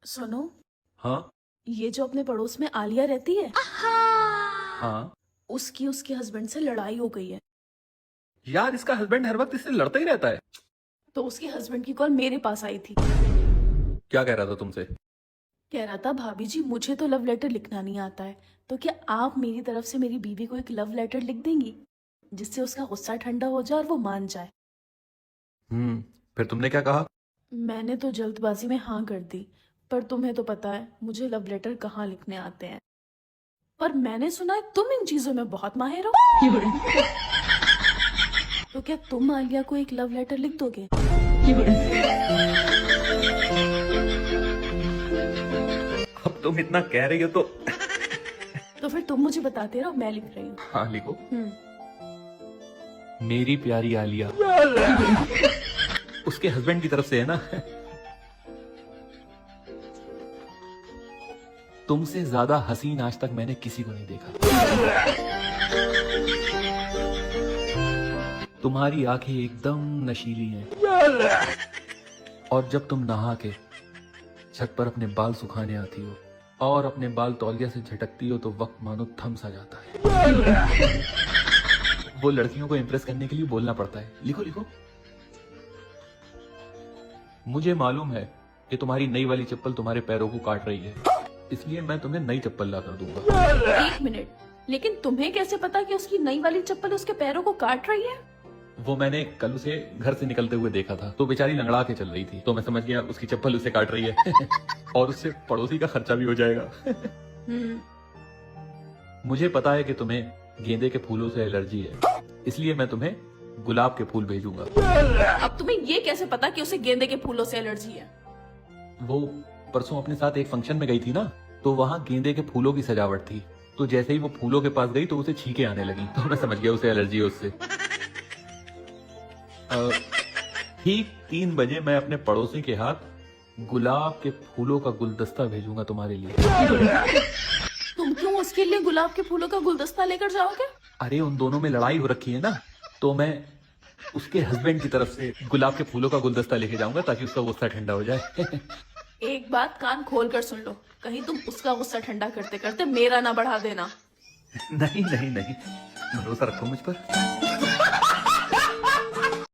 सुनो, हाँ। ये जो अपने पड़ोस में आलिया रहती है, हाँ उसके हस्बैंड से लड़ाई हो गई है। यार, इसका हस्बैंड हर वक्त इससे लड़ता ही रहता है। तो उसके हस्बैंड की कॉल मेरे पास आई थी। क्या कह रहा था तुमसे? कह रहा था, भाभी जी मुझे तो लव लेटर लिखना नहीं आता है, तो क्या आप मेरी तरफ से मेरी बीवी को एक लव लेटर लिख देंगी, जिससे उसका गुस्सा ठंडा हो जाए और वो मान जाए। फिर तुमने क्या कहा? मैंने तो जल्दबाजी में हाँ कर दी, पर तुम्हें तो पता है मुझे लव लेटर कहाँ लिखने आते हैं। पर मैंने सुना है तुम इन चीजों में बहुत माहिर हो। तो क्या तुम आलिया को एक लव लेटर लिख दोगे? अब तुम इतना कह रही हो तो तो फिर तुम मुझे बताते रहो, मैं लिख रही हूँ। हाँ, लिखो। हम्म। मेरी प्यारी आलिया। उसके हस्बैंड की तरफ से है ना। तुमसे ज्यादा हसीन आज तक मैंने किसी को नहीं देखा। तुम्हारी आंखें एकदम नशीली हैं। और जब तुम नहा के छत पर अपने बाल सुखाने आती हो और अपने बाल तौलिया से झटकती हो तो वक्त मानो थम सा जाता है। वो लड़कियों को इंप्रेस करने के लिए बोलना पड़ता है। लिखो लिखो। मुझे मालूम है कि तुम्हारी नई वाली चप्पल तुम्हारे पैरों को काट रही है, इसलिए मैं तुम्हें नई चप्पल ला कर दूंगा। एक मिनट, लेकिन तुम्हें कैसे पता कि उसकी नई वाली चप्पल उसके पैरों को काट रही है? वो मैंने कल उसे घर से निकलते हुए देखा था, तो बेचारी लंगड़ा के चल रही थी, तो मैं समझ गया उसकी चप्पल उसे काट रही है। और उससे पड़ोसी का खर्चा भी हो जाएगा। मुझे पता है कि तुम्हें गेंदे के फूलों से एलर्जी है, इसलिए मैं तुम्हें गुलाब के फूल भेजूंगा। अब तुम्हें ये कैसे पता कि उसे गेंदे के फूलों से एलर्जी है? वो परसों अपने साथ एक फंक्शन में गई थी ना, तो वहाँ गेंदे के फूलों की सजावट थी, तो जैसे ही वो फूलों के पास गई तो उसे छींके आने लगी, तो मैं समझ गया उसे एलर्जी है उससे। ठीक 3 बजे मैं अपने पड़ोसी के हाथ गुलाब के फूलों का गुलदस्ता भेजूंगा तुम्हारे लिए। तुम क्यों उसके लिए गुलाब के फूलों का गुलदस्ता लेकर जाओगे? अरे, उन दोनों में लड़ाई हो रखी है ना, तो मैं उसके हस्बैंड की तरफ से गुलाब के फूलों का गुलदस्ता लेके जाऊंगा ताकि उसका गुस्सा ठंडा हो जाए। एक बात कान खोल कर सुन लो, कहीं तुम उसका गुस्सा ठंडा करते करते मेरा ना बढ़ा देना। नहीं नहीं नहीं, भरोसा रखो मुझ पर।